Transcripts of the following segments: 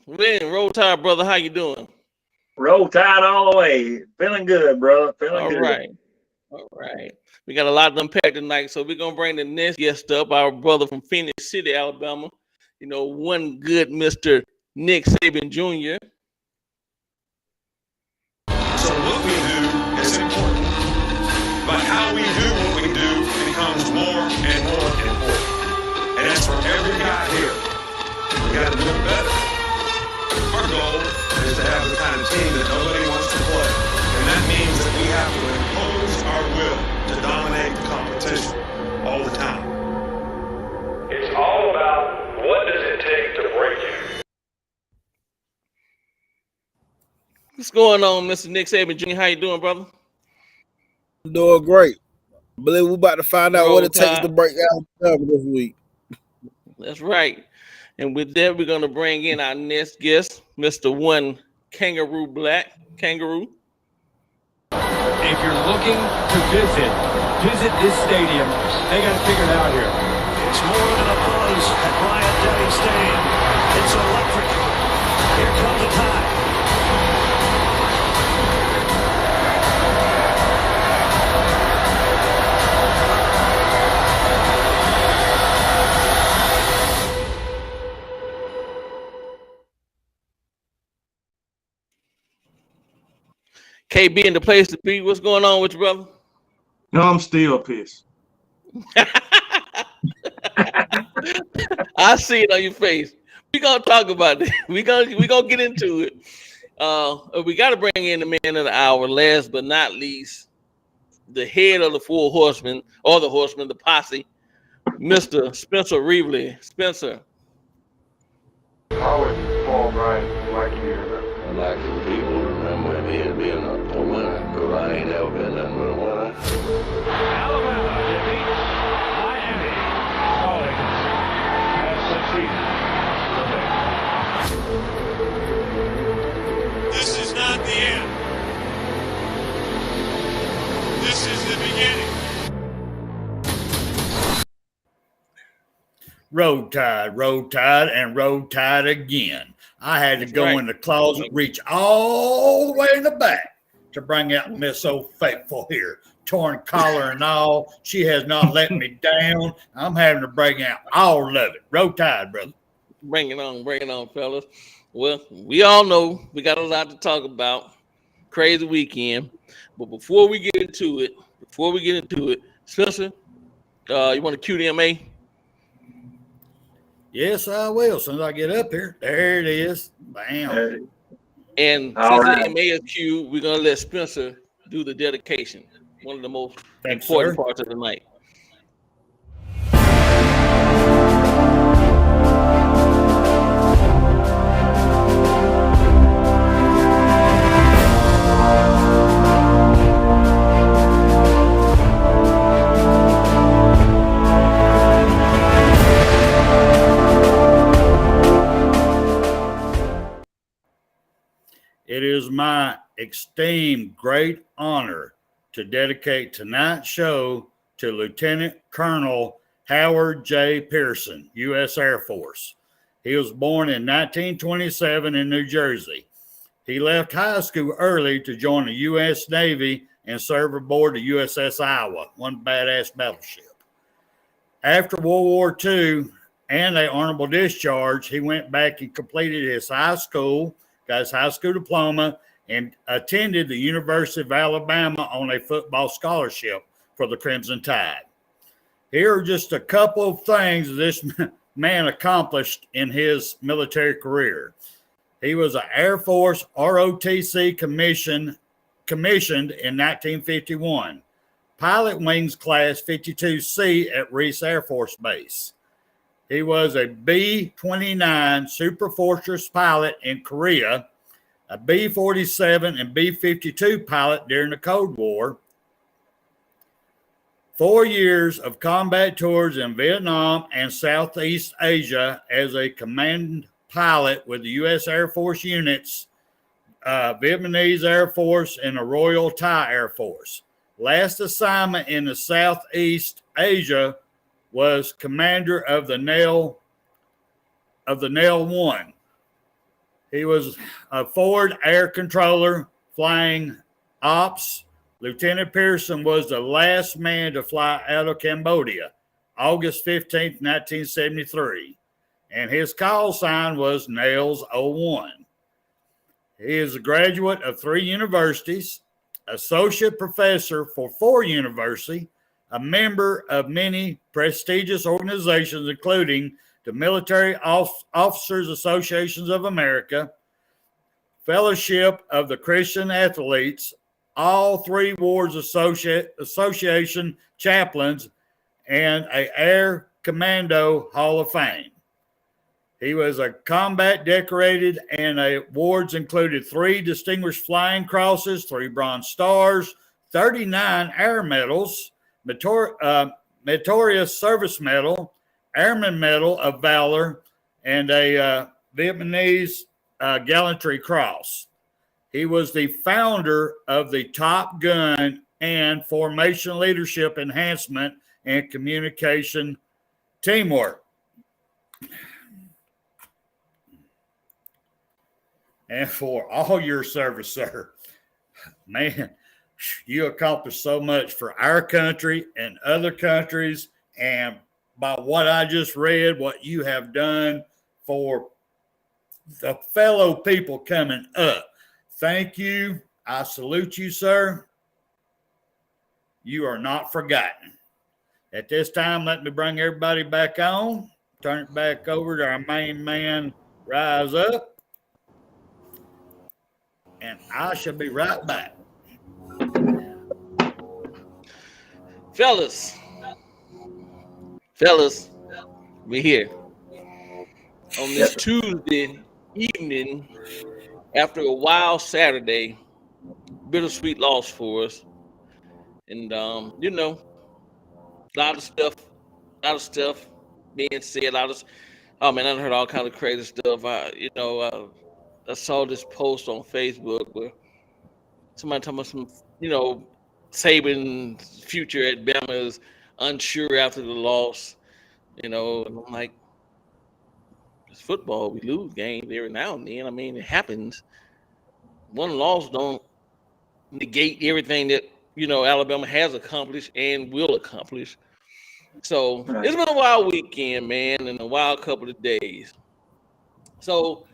Man, Roll Tide, brother, how you doing? Roll Tide all the way. Feeling good, bro. Feeling All good. right. All right. We got a lot to unpack tonight, so we're going to bring the next guest up, our brother from Phoenix City, Alabama. One good Mr. Nick Saban Jr. So what we do is important, but how we do what we do becomes more and more important. And that's for every guy here. We got to do it better. Our goal is to have the kind of team that nobody wants to play. And that means that we have to impose our will to dominate the competition all the time. It's all about what does it take to break you. What's going on, Mr. Nick Saban Jr.? How you doing, brother? I'm doing great. I believe we're about to find out Roll what it takes Tide. to break Alabama this week. That's right. And with that, we're going to bring in our next guest, Mr. One Kangaroo Black. Kangaroo. If you're looking to visit this stadium. They got to figure it out here. It's more than a buzz at Bryant-Denny Stadium. It's electric. Here comes the time. KB in the place to be. What's going on with you, brother? No, I'm still pissed. I see it on your face. We're gonna talk about it. We're gonna get into it. We gotta bring in the man of the hour, last but not least, the head of the four horsemen, or the horsemen, the posse, Mr. Spencer Reevely. Spencer. How would Paul Bryant like you to remember? I'd like for people to remember me as being a winner, because I ain't never been nothing but a winner. Alabama defeats Miami. Collins has succeeded. This is not the end. This is the beginning. Road Tide, and Road Tide again. I had to go in the closet, reach all the way in the back to bring out Miss So Faithful here. Torn collar and all. She has not let me down. I'm having to bring out all of it. Road Tide, brother. Bring it on, fellas. Well, we all know we got a lot to talk about. Crazy weekend. But before we get into it, Spencer, you want to cue the MA? Yes, I will. As soon as I get up here, there it is. Bam. And All since right. the MA is cue, we're gonna let Spencer do the dedication. One of the most Thanks, important sir. parts of the night. It is my esteemed great honor to dedicate tonight's show to Lieutenant Colonel Howard J. Pearson, U.S. Air Force. He was born in 1927 in New Jersey. He left high school early to join the U.S. Navy and serve aboard the USS Iowa, one badass battleship. After World War II and an honorable discharge, he went back and completed his high school, got his high school diploma, and attended the University of Alabama on a football scholarship for the Crimson Tide. Here are just a couple of things this man accomplished in his military career. He was an Air Force ROTC commissioned in 1951, Pilot Wings Class 52C at Reese Air Force Base. He was a B-29 Super Fortress pilot in Korea, a B-47 and B-52 pilot during the Cold War, 4 years of combat tours in Vietnam and Southeast Asia as a command pilot with the U.S. Air Force units, Vietnamese Air Force, and the Royal Thai Air Force. Last assignment in the Southeast Asia was commander of the Nail 1. He was a forward air controller flying ops. Lieutenant Pearson was the last man to fly out of Cambodia, August 15th, 1973. And his call sign was Nails 01. He is a graduate of 3 universities, associate professor for 4 universities, a member of many prestigious organizations, including the Military Officers Associations of America, Fellowship of the Christian Athletes, all 3 Wars Association chaplains, and an Air Commando Hall of Fame. He was a combat decorated, and awards included 3 Distinguished Flying Crosses, 3 Bronze Stars, 39 Air Medals, Meritorious Service Medal, Airman Medal of Valor, and a Vietnamese Gallantry Cross. He was the founder of the Top Gun and Formation Leadership Enhancement and Communication Teamwork. And for all your service, sir, man, you accomplished so much for our country and other countries. And by what I just read, what you have done for the fellow people coming up. Thank you. I salute you, sir. You are not forgotten. At this time, let me bring everybody back on. Turn it back over to our main man, Rise Up. And I shall be right back. Fellas, we're here on this Tuesday evening after a wild Saturday, bittersweet loss for us. And, a lot of stuff being said. Oh man, I heard all kinds of crazy stuff. I saw this post on Facebook where somebody talking about some, Saban's future at Bama is unsure after the loss, and I'm like, it's football. We lose games every now and then. I mean, it happens. One loss don't negate everything that, Alabama has accomplished and will accomplish. So it's been a wild weekend, man, and a wild couple of days. So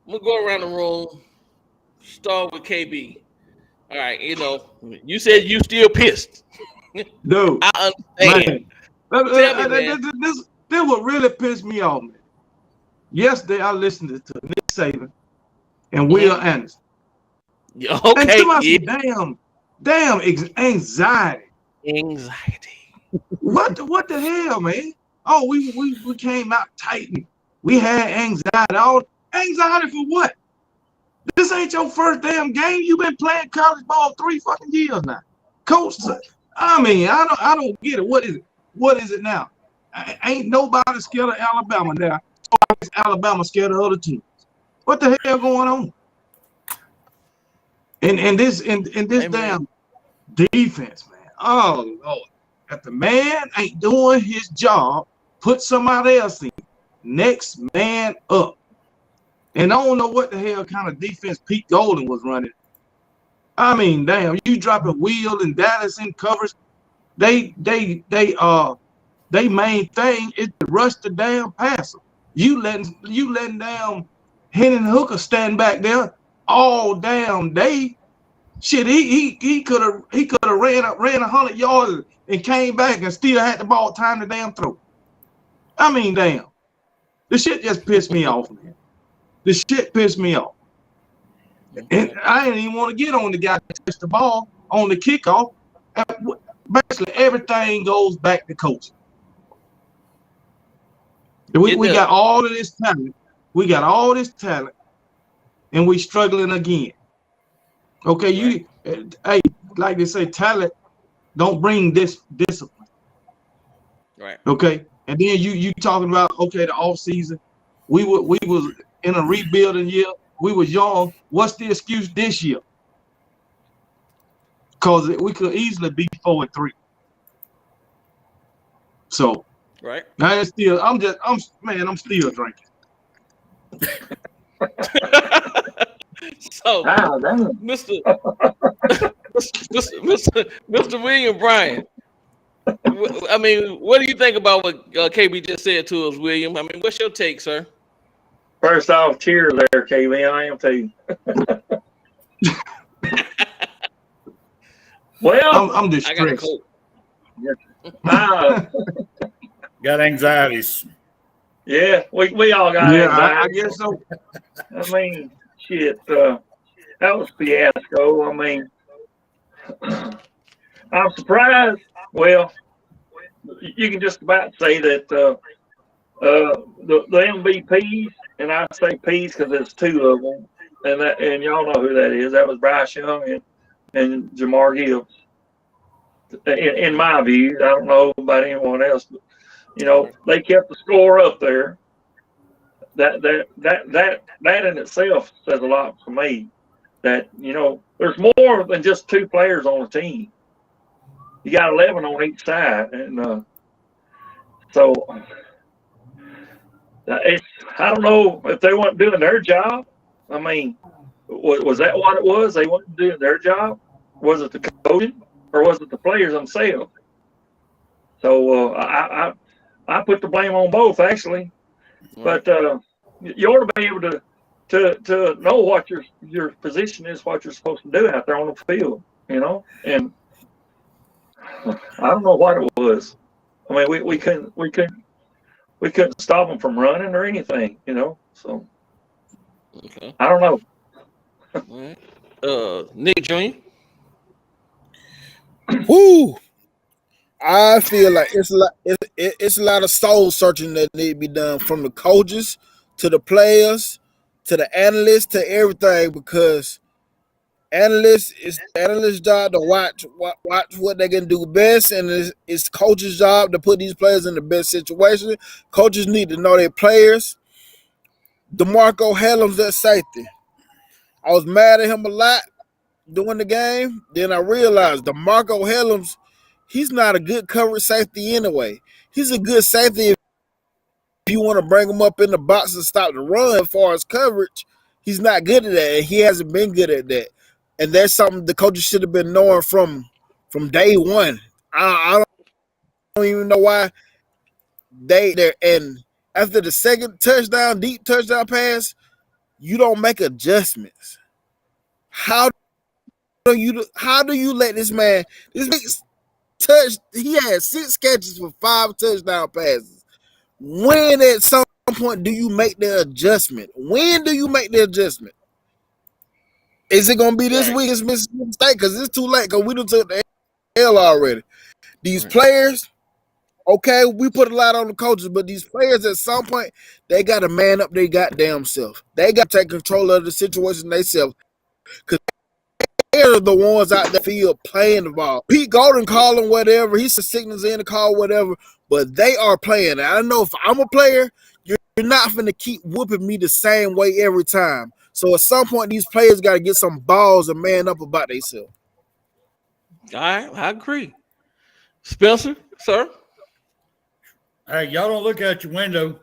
I'm gonna go around the room, start with KB. All right, you said you still pissed. Dude, I understand. This what really pissed me off, man. Yesterday I listened to Nick Saban and Will Anderson. Yeah, okay. And somebody said, damn anxiety. What the hell, man? Oh, we came out tight and we had anxiety. Anxiety for what? This ain't your first damn game. You've been playing college ball 3 fucking years now. Coach, I don't get it. What is it? What is it now? Ain't nobody scared of Alabama now. So I guess Alabama scared of other teams. What the hell going on? And this damn defense, man. Oh Lord. If the man ain't doing his job, put somebody else in. Next man up. And I don't know what the hell kind of defense Pete Golden was running. I mean, damn, you dropping Wheel and Dallas in coverage. They main thing is to rush the damn passer. You letting down Henry Hooker stand back there all damn day. Shit, he could have ran 100 yards and came back and still had the ball time to damn throw. I mean, damn. This shit just pissed me off, man. This shit pissed me off. And I didn't even want to get on the guy that touched the ball on the kickoff. Basically, everything goes back to coaching. We got all of this talent. We got all this talent, and we struggling again. Okay, hey, like they say, talent don't bring this discipline. Right. Okay, and then you talking about the off season. We was in a rebuilding year. We was young. What's the excuse this year? Because we could easily be 4-3. So right. I'm still drinking. So, damn. Mr. Mr. William Bryan, I mean, what do you think about what KB just said to us, William? I mean, what's your take, sir? First off, cheers there, KB. I am too. Well, I'm distressed. Got anxieties. Yeah, we all got I anxiety. guess so. I mean, shit, that was fiasco. I mean, I'm surprised. Well, you can just about say that the MVPs, and I say P's because there's two of them, and y'all know who that is. That was Bryce Young and Jamar Gibbs. In my view, I don't know about anyone else, but they kept the score up there. That in itself says a lot for me. That there's more than just two players on a team. You got 11 on each side, and so I don't know if they weren't doing their job. I mean, was that what it was? They weren't doing their job. Was it the coaching or was it the players themselves? So I put the blame on both actually, but you ought to be able to know what your position is, what you're supposed to do out there on the field, and I don't know what it was. I mean, we couldn't stop them from running or anything, So Okay. I don't know. All right. Nick Jr. Woo! I feel like it's a lot of soul searching that need to be done from the coaches to the players to the analysts to everything, because it's analysts' job to watch what they can do best, and it's coaches' job to put these players in the best situation. Coaches need to know their players. DeMarco Hellams at safety. I was mad at him a lot during the game. Then I realized DeMarco Hellams, he's not a good coverage safety anyway. He's a good safety if you want to bring him up in the box and stop the run. As far as coverage, he's not good at that, and he hasn't been good at that. And that's something the coaches should have been knowing from day one. I don't even know why they're and after the second touchdown, deep touchdown pass, you don't make adjustments. How do you let this man he had 6 catches for 5 touchdown passes. When at some point do you make the adjustment? When do you make the adjustment? Is it going to be this week? It's Mississippi State because it's too late because we done took the L already. These players, okay, we put a lot on the coaches, but these players at some point, they got to man up their goddamn self. They got to take control of the situation themselves because they're the ones out the field playing the ball. Pete Golden calling whatever. He said signals in the call whatever, but they are playing. And I know if I'm a player, you're not going to keep whooping me the same way every time. So at some point, these players got to get some balls and man up about themselves. I agree. Spencer, sir? Hey, y'all don't look out your window.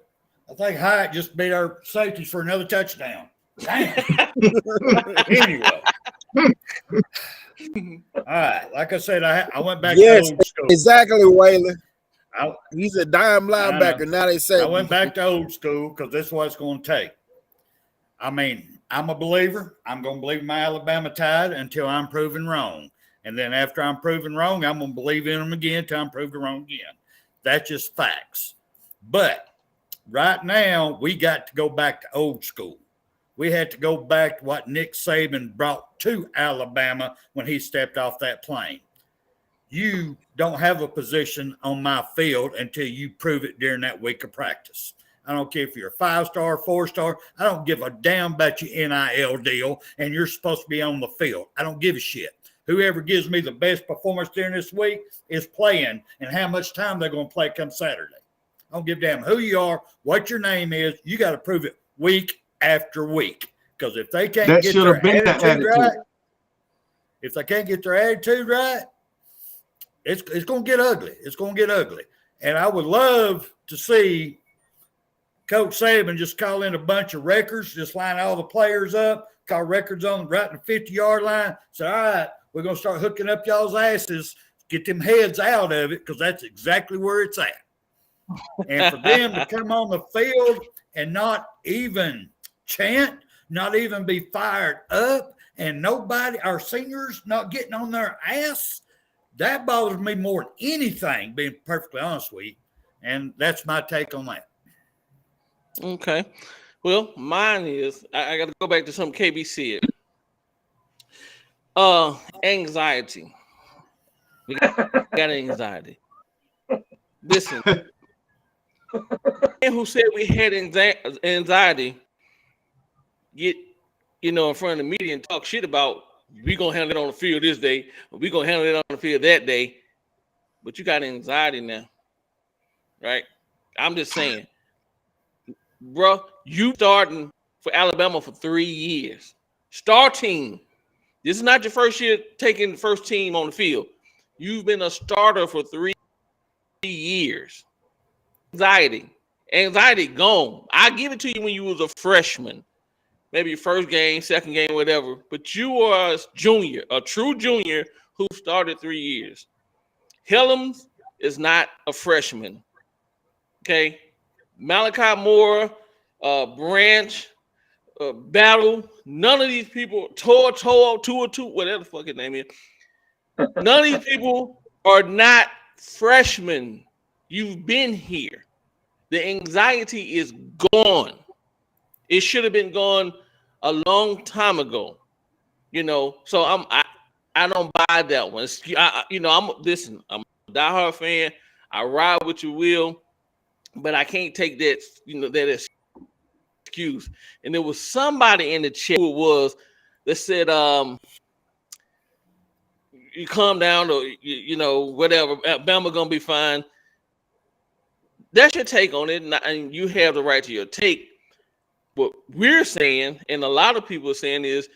I think Hyatt just beat our safeties for another touchdown. Damn. Anyway. All right. Like I said, I went back to old school. Exactly, Waylon. He's a dime linebacker. Now they say I went back to old school because this is what it's going to take. I mean, I'm a believer. I'm going to believe my Alabama Tide until I'm proven wrong. And then after I'm proven wrong, I'm going to believe in them again until I'm proven wrong again. That's just facts. But right now, we got to go back to old school. We had to go back to what Nick Saban brought to Alabama when he stepped off that plane. You don't have a position on my field until you prove it during that week of practice. I don't care if you're a 5-star, 4-star. I don't give a damn about your NIL deal, and you're supposed to be on the field. I don't give a shit. Whoever gives me the best performance during this week is playing, and how much time they're going to play come Saturday. I don't give a damn who you are, what your name is. You got to prove it week after week. Because if they can't get their attitude right, it's going to get ugly. It's going to get ugly. And I would love to see Coach Saban just call in a bunch of records, just line all the players up, call records on right in the 50-yard line. Say, all right, we're going to start hooking up y'all's asses, get them heads out of it, because that's exactly where it's at. And for them to come on the field and not even chant, not even be fired up, and nobody, our seniors, not getting on their ass, that bothers me more than anything, being perfectly honest with you. And that's my take on that. Okay. Well, mine is, I got to go back to something KB said. Anxiety. We got anxiety. Listen, man who said we had anxiety get, in front of the media and talk shit about we gonna handle it on the field this day, we gonna handle it on the field that day, but you got anxiety now, right? I'm just saying, bro, you starting for Alabama for 3 years, starting. This is not your first year taking the first team on the field. You've been a starter for 3 years. Anxiety gone. I give it to you when you was a freshman, maybe your first game, second game, whatever. But you are a junior, a true junior who started 3 years. Helms is not a freshman. Okay, Malachi Moore, Branch, Battle. None of these people, Tua, whatever the fuck his name is. None of these people are not freshmen. You've been here. The anxiety is gone. It should have been gone a long time ago. So I don't buy that one. I'm a diehard fan. I ride with your will, but I can't take that, that excuse. And there was somebody in the chat who that said, you calm down, or whatever, Alabama gonna be fine. That's your take on it, and you have the right to your take. What we're saying, and a lot of people are saying, is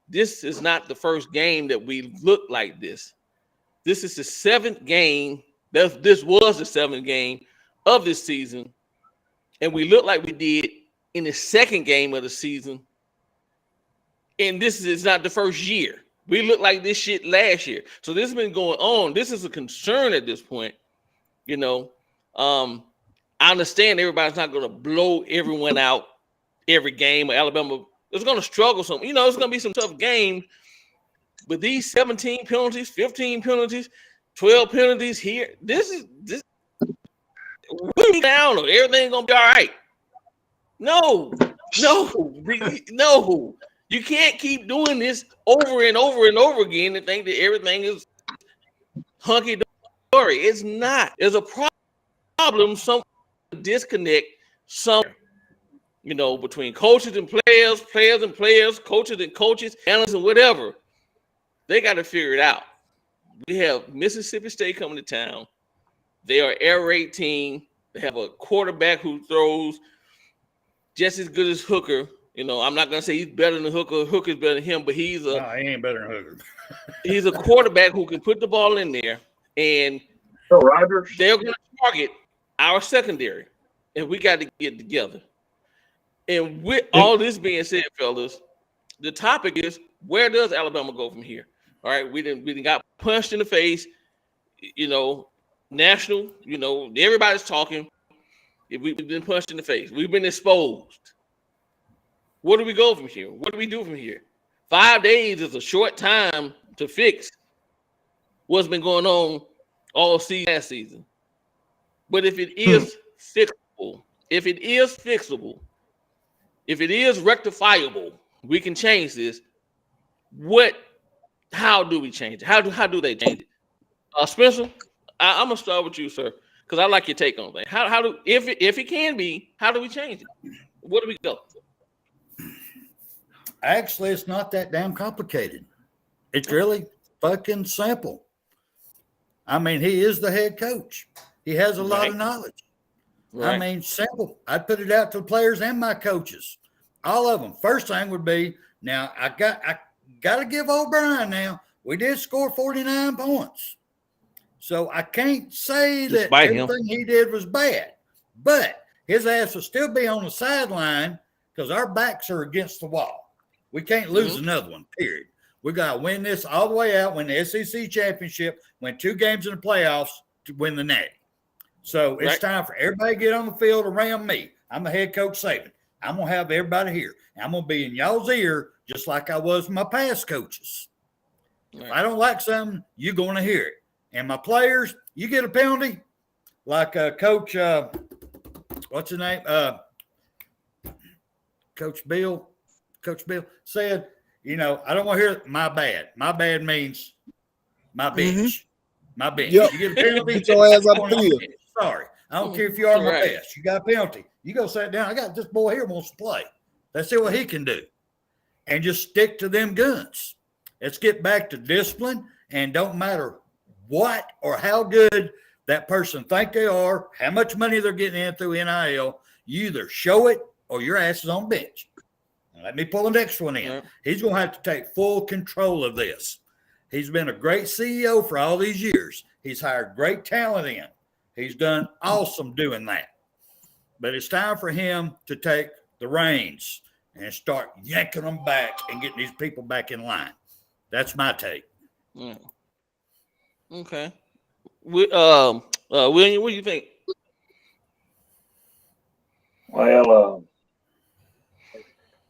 this is not the first game that we look like this. This is the 7th game. This was the 7th game of this season, and we look like we did in the 2nd game of the season. And this is not the first year. We looked like this shit last year. So this has been going on. This is a concern at this point. I understand everybody's not going to blow everyone out every game. Alabama is going to struggle some. It's going to be some tough games. But these 17 penalties, 15 penalties, 12 penalties here, this we down, or everything's going to be all right. No. You can't keep doing this over and over and over again and think that everything is hunky-dory. It's not. There's a problem, some disconnect somewhere, between coaches and players, players and players, coaches and coaches, analysts and whatever. They got to figure it out. We have Mississippi State coming to town. They are air raid team. They have a quarterback who throws just as good as Hooker. I'm not gonna say he's better than Hooker. Hooker's better than him, but he ain't better than Hooker. He's a quarterback who can put the ball in there, and they're gonna target our secondary, and we got to get together. And with all this being said, fellas, the topic is, where does Alabama go from here? All right, we didn't got punched in the face, national, everybody's talking. We've been punched in the face. We've been exposed. Where do we go from here? What do we do from here? 5 days is a short time to fix what's been going on all season, last season. But if it is fixable, if it is rectifiable, we can change this. How do we change it? How do they change it? Spencer, I'm gonna start with you, sir, because I like your take on that. How do if it can be, how do we change it? Where do we go? Actually, it's not that damn complicated. It's really fucking simple. I mean, he is the head coach. He has a lot of knowledge. Right. I mean, simple. I'd put it out to the players and my coaches, all of them. First thing would be, now I got to give O'Brien now. We did score 49 points. So I can't say that everything he did was bad. But his ass will still be on the sideline because our backs are against the wall. We can't lose another one, period. We got to win this all the way out, win the SEC championship, win 2 games in the playoffs to win the Natty. So it's time for everybody to get on the field around me. I'm the head coach Saban. I'm going to have everybody here. I'm going to be in y'all's ear just like I was with my past coaches. If I don't like something, you're going to hear it. And my players, you get a penalty. Like Coach, what's his name? Coach Bill said, you know, I don't want to hear my bad. My bad means my bench. My bench. Yep. You get a penalty. Get your ass up the field. Sorry. I don't care if you are my best. You got a penalty. You go sit down. I got this boy here wants to play. Let's see what he can do. And just stick to them guns. Let's get back to discipline, and don't matter what or how good that person think they are, how much money they're getting in through NIL, you either show it or your ass is on bench. Let me pull the next one in. He's going to have to take full control of this. He's been a great CEO for all these years. He's hired great talent in. He's done awesome doing that. But it's time for him to take the reins and start yanking them back and getting these people back in line. That's my take. Okay. William, what do you think? Well,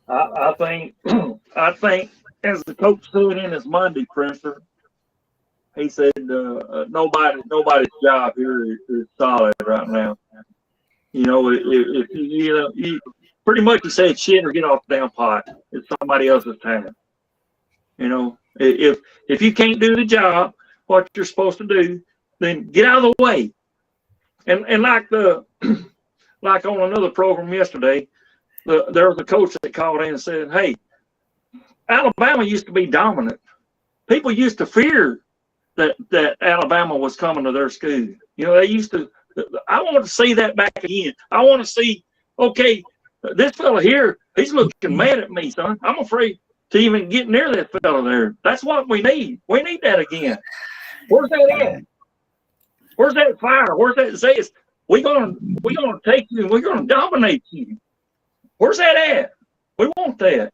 I think as the coach threw it in his Monday presser, he said nobody's job here is solid right now. You know, if you pretty much he said shit or get off the damn pot. It's somebody else's time. You know, if you can't do the job, what you're supposed to do, then get out of the way. And like like on another program yesterday, there was a coach that called in and said, "Hey, Alabama used to be dominant. People used to fear that Alabama was coming to their school. You know, they used to. I want to see that back again. I want to see. Okay, this fella here, he's looking mad at me, son. I'm afraid to even get near that fella there. That's what we need. We need that again. Where's that at? Where's that fire? Where's that zest? We're gonna take you and we're gonna dominate you. Where's that at? We want that.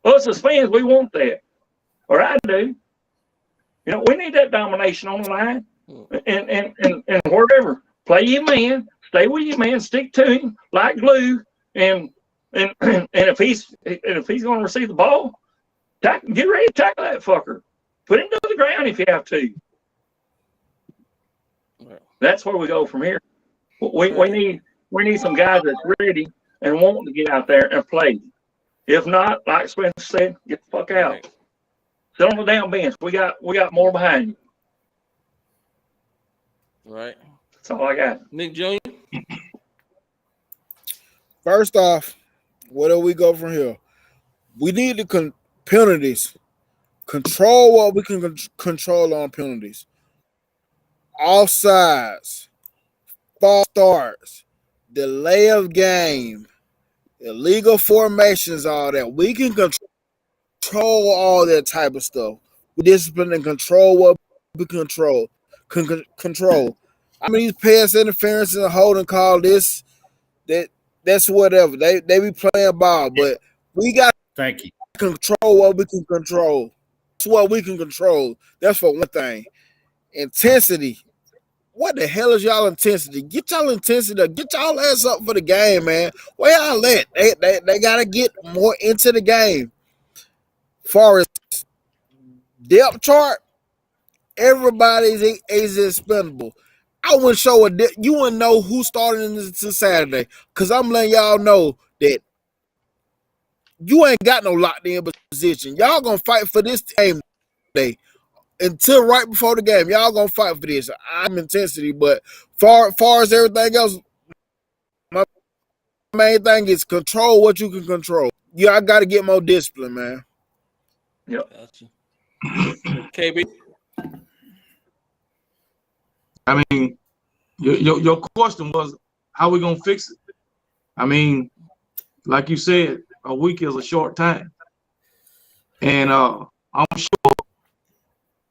Us as fans, we want that. Or I do. You know, we need that domination on the line. And whatever. Play your man, stay with your man, stick to him like glue. And if he's gonna receive the ball, get ready to tackle that fucker. Put him to the ground if you have to. That's where we go from here. We need some guys that's ready and wanting to get out there and play. If not, like Spencer said, get the fuck out. Sit on the damn bench. We got more behind you. Right. That's all I got. Nick Jr. First off, where do we go from here? We need the penalties. Control what we can control on penalties. Offsides, false starts, delay of game, illegal formations, all that. We can control all that type of stuff. We discipline and control what we control. Control. I mean, these pass interference and holding call, that's whatever. They be playing ball, but we got to control what we can control. That's what we can control. That's for one thing. Intensity. What the hell is y'all intensity? Get y'all intensity. Get y'all ass up for the game, man. Where y'all at? They gotta get more into the game. Far as depth chart, everybody is expendable. I wouldn't show you wouldn't know who started in this Saturday, because I'm letting y'all know that you ain't got no locked in position. Y'all gonna fight for this game today. Until right before the game, y'all gonna fight for this. I'm intensity, but far as everything else, my main thing is control what you can control. I got to get more discipline, man. Yep. Gotcha. KB. I mean, your question was, how we gonna fix it? I mean, like you said, a week is a short time, and I'm sure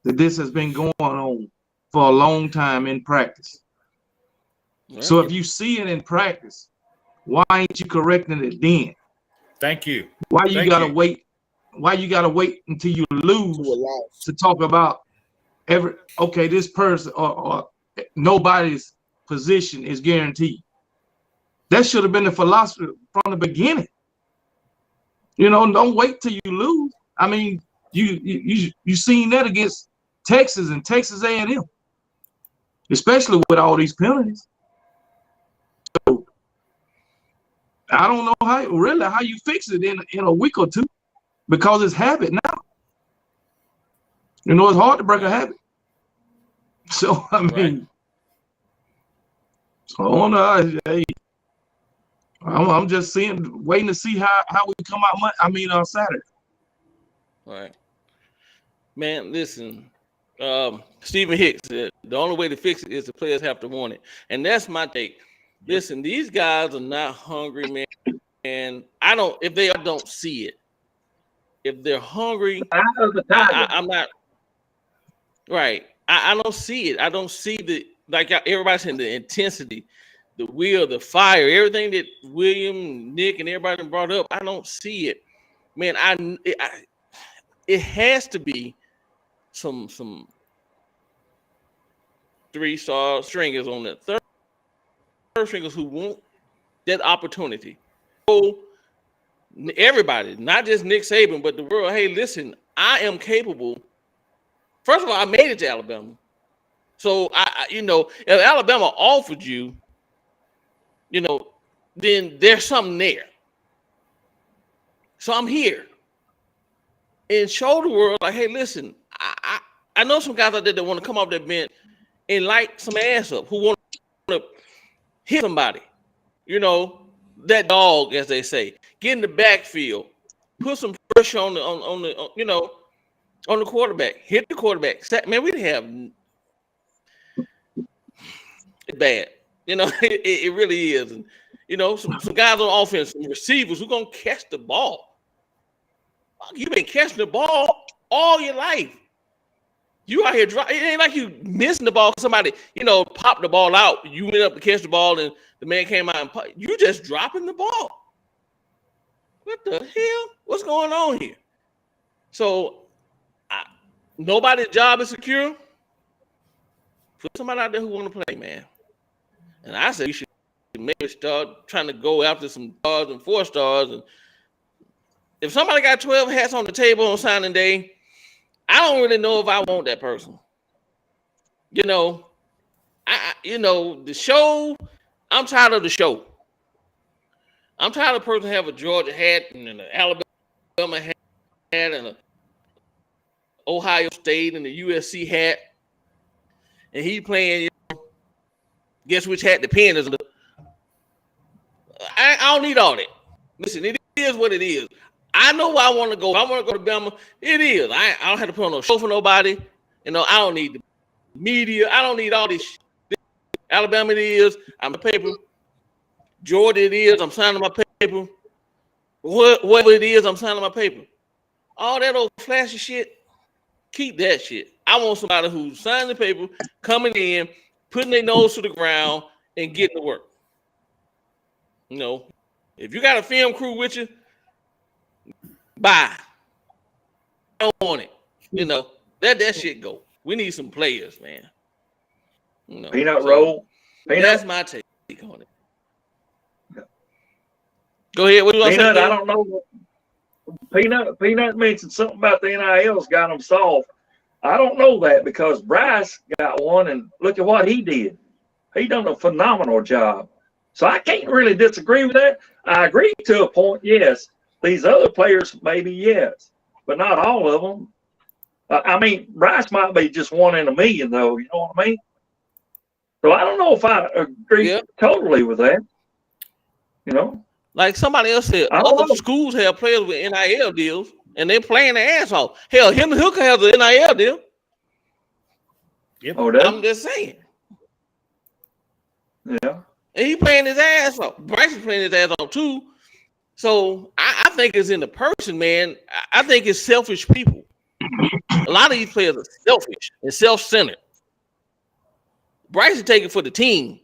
that this has been going on for a long time in practice. So if you see it in practice, why ain't you correcting it then? Thank you. Why you gotta wait? Why you gotta wait until you lose to talk about this person or nobody's position is guaranteed? That should have been the philosophy from the beginning. You know, don't wait till you lose. I mean, you seen that against Texas and Texas A&M, especially with all these penalties. So I don't know how you fix it in a week or two, because it's habit now. You know, it's hard to break a habit. So I mean, so I don't know. Hey, I'm just waiting to see how we come out. On Saturday. All right, man. Listen, Stephen Hicks said the only way to fix it is the players have to want it, and that's my take. Listen, these guys are not hungry, man. And if they don't see it. If they're hungry, I'm not. Right. I don't see it. I don't see like everybody's saying, the intensity, the will, the fire, everything that William, Nick, and everybody brought up. I don't see it, man. It has to be some 3-star stringers on that third stringers who want that opportunity. So everybody, not just Nick Saban, but the world. Hey, listen, I am capable. First of all, I made it to Alabama. So, if Alabama offered you, then there's something there. So I'm here. And show the world, like, hey, listen, I know some guys out there that want to come off that bench and light some ass up, who want to hit somebody. That dog, as they say. Get in the backfield. Put some pressure on the quarterback. Hit the quarterback. Man, we didn't have it's bad. It really is. And some guys on offense, some receivers who gonna catch the ball. You've been catching the ball all your life. You out here it ain't like you missing the ball. Somebody, popped the ball out. You went up to catch the ball and the man came out and you just dropping the ball. What the hell? What's going on here? So nobody's job is secure. Put somebody out there who want to play, man. And I said we should maybe start trying to go after some stars and 4-stars. And if somebody got 12 hats on the table on signing day, I don't really know if I want that person. The show, I'm tired of the show. I'm tired of the person have a Georgia hat and an Alabama hat and a Ohio State and the USC hat, and he playing. Guess which hat the pen is under. I don't need all that. Listen, it is what it is. I know where I want to go. I want to go to Bama. It is. I don't have to put on no show for nobody. I don't need the media. I don't need all this shit. Alabama it is. I'm a paper. Georgia it is. I'm signing my paper. Whatever it is, I'm signing my paper. All that old flashy shit, keep that shit. I want somebody who's signing the paper, coming in, putting their nose to the ground, and getting to work. If you got a film crew with you, bye. I don't want it. Let that shit go. We need some players, man. Peanut roll. That's my take on it. Go ahead. What you want to say? I don't know. Peanut mentioned something about the NIL's got them soft. I don't know that, because Bryce got one, and look at what he did. He done a phenomenal job. So I can't really disagree with that. I agree to a point, yes. These other players, maybe yes, but not all of them. Bryce might be just one in a million, though. You know what I mean? So I don't know if I agree totally with that. Like somebody else said, other schools have players with NIL deals, and they're playing their ass off. Hell, Henry Hooker has an NIL deal. Yep. I'm just saying. Yeah. And he playing his ass off. Bryce is playing his ass off too. So I think it's in the person, man. I think it's selfish people. A lot of these players are selfish and self-centered. Bryce is taking for the team.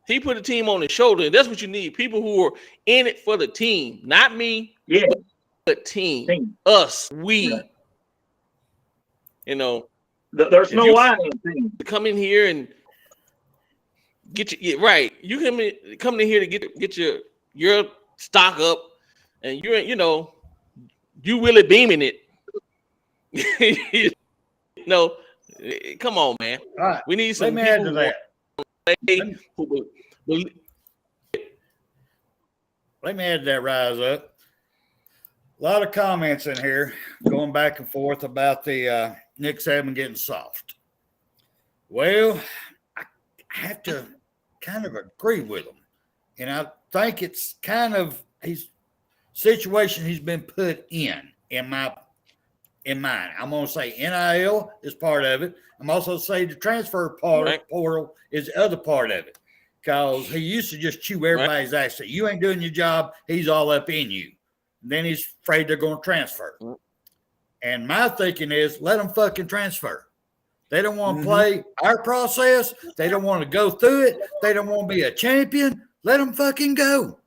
He put the team on his shoulder, and that's what you need. People who are in it for the team, not me. Yeah, but team. Us, we. Right. You know, there's no line in team. Come in here and get your right. You come in here to get your stock up, and you're you really beaming it. You know, come on, man. All right. We need some. Let me add to that. Let me add to that, Rise Up. A lot of comments in here going back and forth about the Nick Saban getting soft. Well, I have to kind of agree with him. And I think it's kind of his situation he's been put in mine. I'm going to say NIL is part of it. I'm also saying the transfer portal is the other part of it, because he used to just chew everybody's ass. Say, you ain't doing your job, he's all up in you. And then he's afraid they're going to transfer. And my thinking is, let them fucking transfer. They don't want to play our process. They don't want to go through it. They don't want to be a champion. Let them fucking go.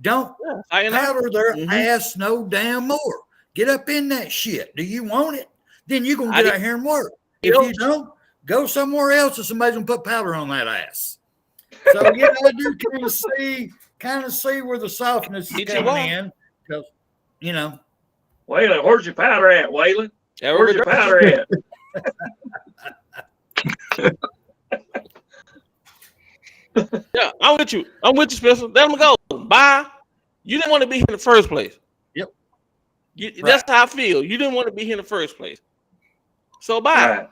Don't powder their ass no damn more. Get up in that shit. Do you want it? Then you're going to get out here and work. If you don't, go somewhere else and somebody's going to put powder on that ass. So, I do kind of see where the softness is coming in. Because, Waylon, where's your powder at, Waylon? Where's your powder at? Yeah, I'm with you. Spencer. Let them go. Bye. You didn't want to be here in the first place. Yep. That's how I feel. You didn't want to be here in the first place. So bye. Right.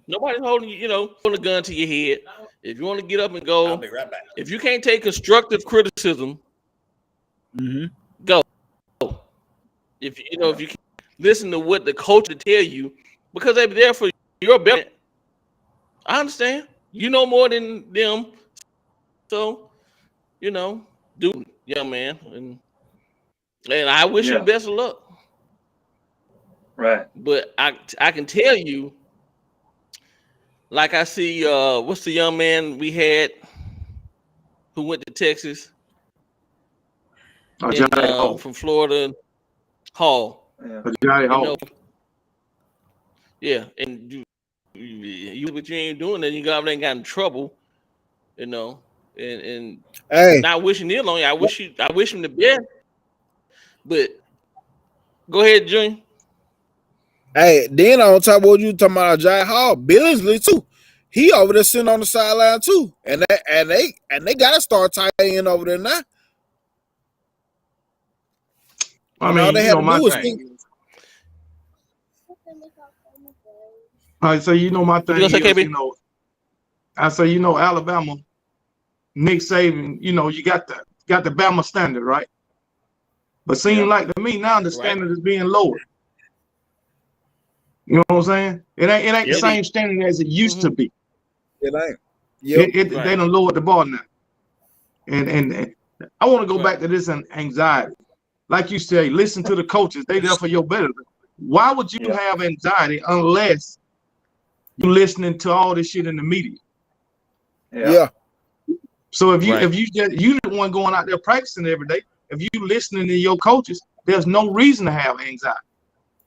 Nobody's holding a gun to your head. If you want to get up and go, I'll be right back. If you can't take constructive criticism, go. If you can't listen to what the coach will tell you, because they're there for your benefit. I understand. You know more than them. So, do young man. And I wish you the best of luck. Right. But I can tell you, like I see what's the young man we had who went to Texas? From Florida, Hall. Johnny Hall. Yeah, and you but you ain't doing that. You ain't got in trouble, and hey, not wishing ill on you. I wish him the best. But go ahead, Junior. Hey, then on top of what you talking about, Jai Hall, Billingsley too. He over there sitting on the sideline too, and they gotta start tying over there now. I mean, all they had to do was think. All right, so my thing is, I say, Alabama, Nick Saban, you got the Bama standard, right? But seems like to me now the standard is being lowered. You know what I'm saying? It ain't the same standard as it used to be. It ain't. Yep. They done lowered the bar now. And I want to go back to this anxiety. Like you say, listen to the coaches. They there for your betterment. Why would you have anxiety unless you're listening to all this shit in the media? Yeah. So if you the one going out there practicing every day, if you listening to your coaches, there's no reason to have anxiety.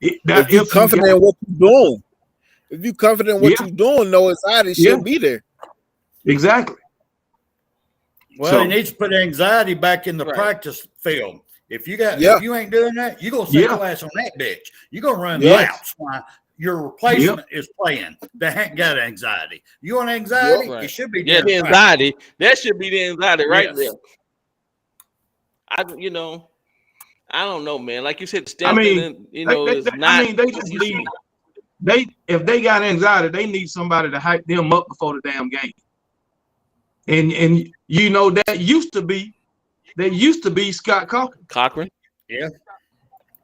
If you're confident in what you're doing, you're doing, no anxiety should be there. Exactly. Well, he needs to put anxiety back in the practice field. If you ain't doing that, you're gonna sit your ass on that bitch. You're gonna run laps while your replacement is playing. They ain't got anxiety. You want anxiety? It should be the anxiety. That should be the anxiety right there. I don't know, man. Like you said, they just need. If they got anxiety, they need somebody to hype them up before the damn game. And that used to be Scott Cochran. Yeah.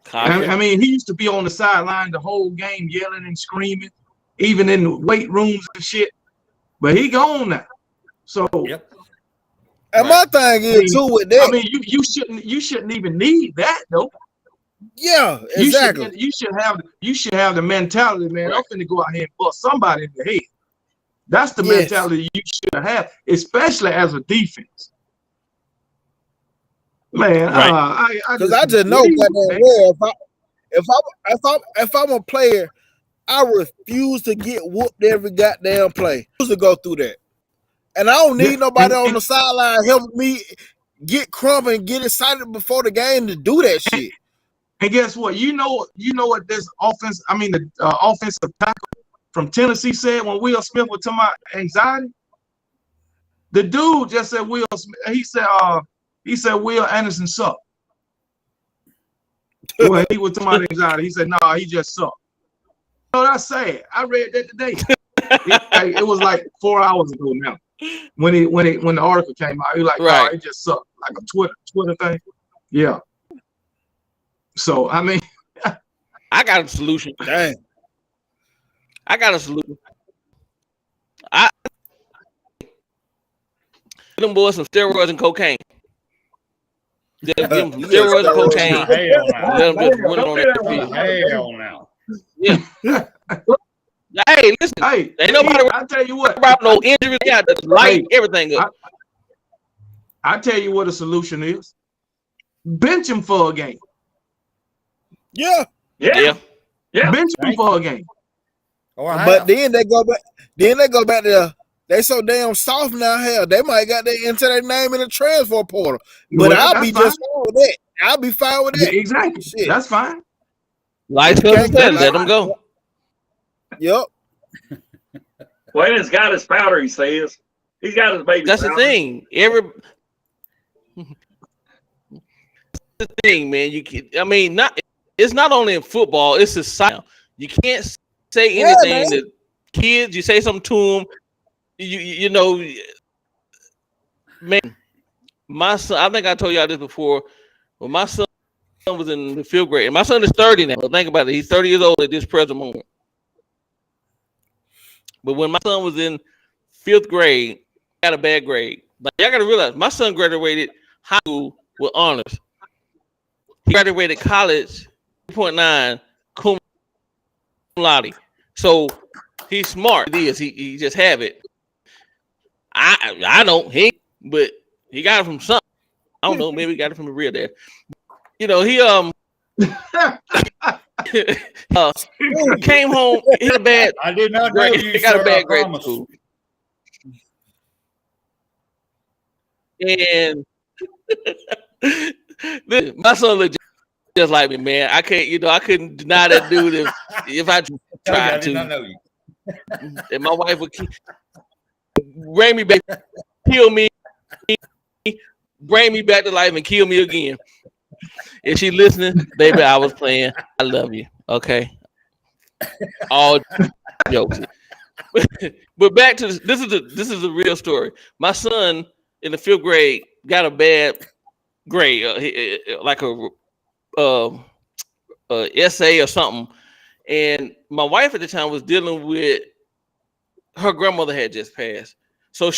Cochran. I mean, he used to be on the sideline the whole game, yelling and screaming, even in the weight rooms and shit. But he gone now. So. Yep. And my thing is too with that. I mean, you shouldn't even need that though. Yeah, exactly. You should have the mentality, man. I'm finna go out here and bust somebody in the head. That's the Yes. mentality you should have, especially as a defense. Man, Right. I Because I just know goddamn well if I'm a player, I refuse to get whooped every goddamn play. I refuse to go through that. And I don't need nobody on the sideline helping me get crumb and get excited before the game to do that shit. And guess what? You know what this offense, the offensive tackle from Tennessee said when Will Smith was talking about anxiety? The dude just said Will Smith, he said Will Anderson sucked. Well, he was talking about anxiety. He said, no, he just sucked. You know what I say? I read that today. It was like 4 hours ago now. When the article came out, he was like, Right. no, it just sucked. Like a Twitter thing. Yeah. So I got a solution. Dang. I got a solution. I them boys some steroids and cocaine. Just give them some steroids and cocaine. Let them just run on that field. Hell no. Yeah. Hey, listen. Hey, ain't nobody. I tell you what. About no injuries. They got to light everything up. I tell you what the solution is. Bench him for a game. Yeah. Bench him for a game. But then they go back. To they so damn soft now. Hell, they might got their enter their name in the transfer portal. But Well, I'll be fine. just fine with that. I'll be fine with that. Exactly. Shit. That's fine. Let them go. Yep. Well, he's got his powder. He says he's got his baby. That's powder. the thing. The thing, man. It's not only in football. It's society. You can't say anything to kids. You say something to them. You know, man. My son. I think I told y'all this before. When my son was in the 5th grade, and my son is 30 now. So think about it. He's 30 years old at this present moment. But when my son was in 5th grade, got a bad grade. But y'all got to realize, my son graduated high school with honors. He graduated college 2.9 cum laude. So he's smart. It is. He just have it. I don't. But he got it from something. I don't know. Maybe he got it from the real dad. You know, he came home. He had a bad. I did not know grade. you. He got sir, a bad I grade in promise. school. And my son looked just like me, man. I couldn't deny that dude if I tried I did not to. know you. And my wife would bring me back, kill me, bring me back to life and kill me again. Is she listening? Baby, I was playing. I love you. Okay. All jokes. But back to this is a real story. My son in the 5th grade got a bad grade, like a essay or something. And my wife at the time was dealing with her grandmother had just passed. So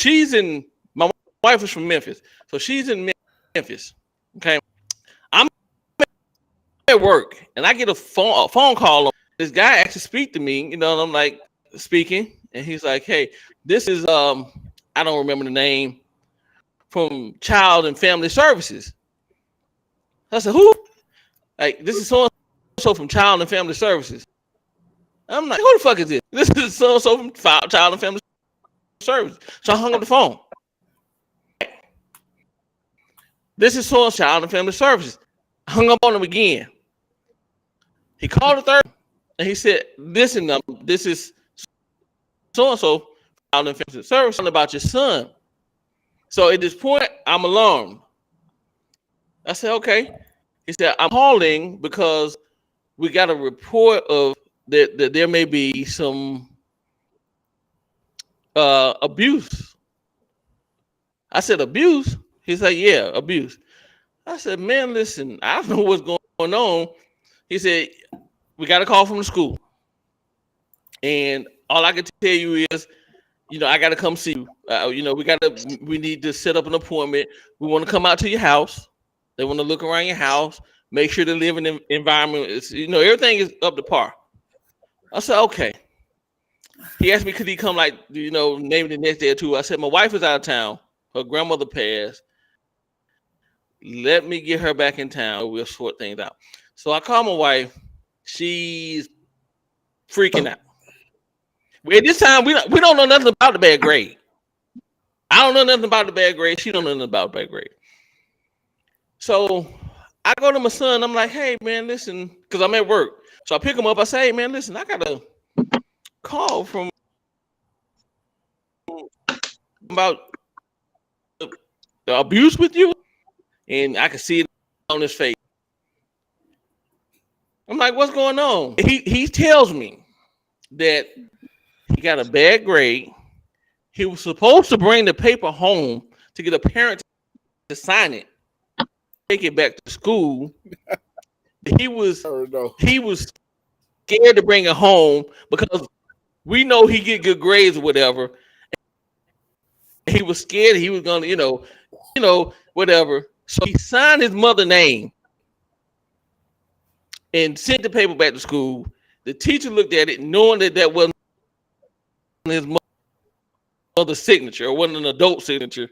my wife is from Memphis. So she's in Memphis. Okay. I'm at work and I get a phone call. This guy actually speak to me, and I'm like speaking, and he's like, hey, this is I don't remember the name, from Child and Family Services. I said, who? Like, this is so from Child and Family Services. I'm like, who the fuck is this? This is so from Child and Family Services. So I hung up the phone. This is so Child and Family Services. I hung up on him again. He called the third, and he said, listen, this is so-and-so Child and Family Services about your son. So at this point, I'm alarmed. I said, okay. He said, I'm calling because we got a report of that there may be some abuse. I said, abuse? He said, yeah, abuse. I said, man, listen, I don't know what's going on. He said, we got a call from the school. And all I can tell you is, I got to come see you. We need to set up an appointment. We want to come out to your house. They want to look around your house, make sure the living environment is, everything is up to par. I said, okay. He asked me could he come maybe the next day or two. I said my wife is out of town. Her grandmother passed. Let me get her back in town. We'll sort things out. So I called my wife. She's freaking out. At this time, we don't know nothing about the bad grade. I don't know nothing about the bad grade. She don't know nothing about the bad grade. So I go to my son. I'm like, hey, man, listen, because I'm at work. So I pick him up. I say, hey, man, listen, I got a call from about the abuse with you. And I can see it on his face. I'm like, what's going on? He tells me that he got a bad grade. He was supposed to bring the paper home to get a parent to sign it, take it back to school. He was scared to bring it home because we know he get good grades or whatever. He was scared he was gonna, whatever. So he signed his mother's name and sent the paper back to school. The teacher looked at it, knowing that wasn't his mother's signature or wasn't an adult signature,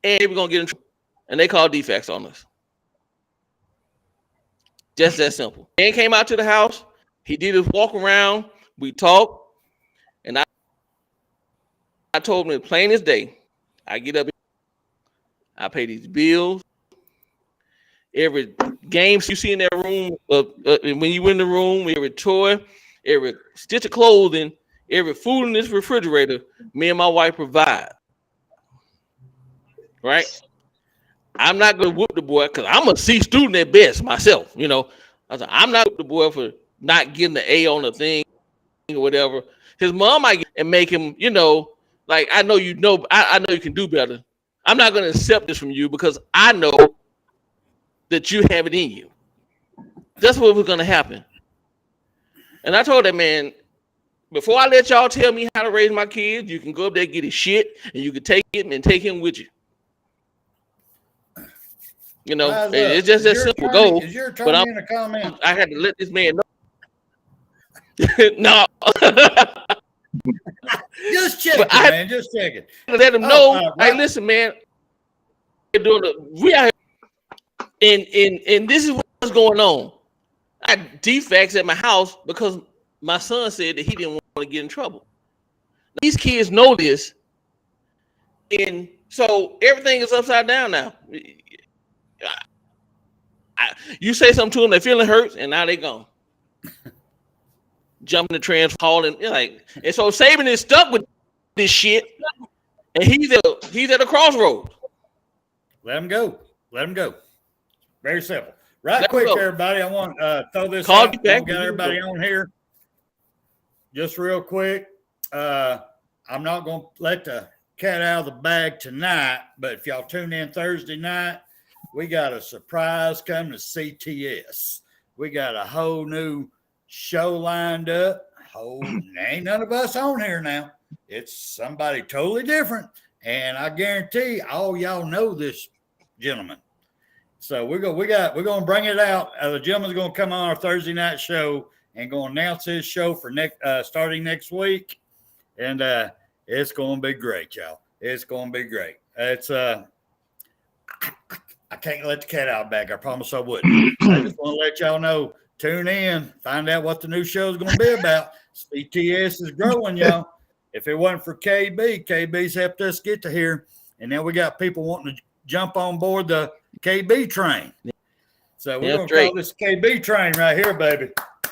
and they were gonna get in trouble. And they called defects on us. Just that simple. Man came out to the house. He did his walk around. We talked, and I told him as plain as day. I get up, I pay these bills. Every game you see in that room, when you in the room, every toy, every stitch of clothing, every food in this refrigerator, me and my wife provide. Right? I'm not gonna whoop the boy because I'm a C student at best myself. I said I'm not whoop the boy for not getting the A on the thing or whatever. His mom might get and make him, like I know you know you can do better. I'm not gonna accept this from you because I know that you have it in you. That's what was gonna happen. And I told that man, before I let y'all tell me how to raise my kids, you can go up there, get his shit, and you can take him and take him with you. It's just that simple. Go. Is your attorney in a comment? I had to let this man know. No. Just checking, man. Just checking. Let him know. Hey, listen, man. We are and this is what's going on. I had defects at my house because my son said that he didn't want to get in trouble. These kids know this, and so everything is upside down now. You say something to them, their feeling hurts, and now they gone. Jumping the trans, calling, and so Saban is stuck with this shit, and he's at a crossroads. Let him go. Let him go. Very simple. Right quick, everybody. I want to throw this Call out. Got everybody on here. Just real quick. I'm not going to let the cat out of the bag tonight, but if y'all tune in Thursday night, we got a surprise coming to CTS. We got a whole new show lined up. Ain't none of us on here now. It's somebody totally different. And I guarantee all y'all know this gentleman. So we're gonna bring it out. The gentleman's gonna come on our Thursday night show and gonna announce his show for starting next week. And it's gonna be great, y'all. It's gonna be great. It's I can't let the cat out back. I promise I wouldn't. I just want to let y'all know. Tune in, find out what the new show is going to be about. CTS is growing, y'all. If it wasn't for KB's helped us get to here, and now we got people wanting to jump on board the KB train. So we're going to call this KB train right here, baby.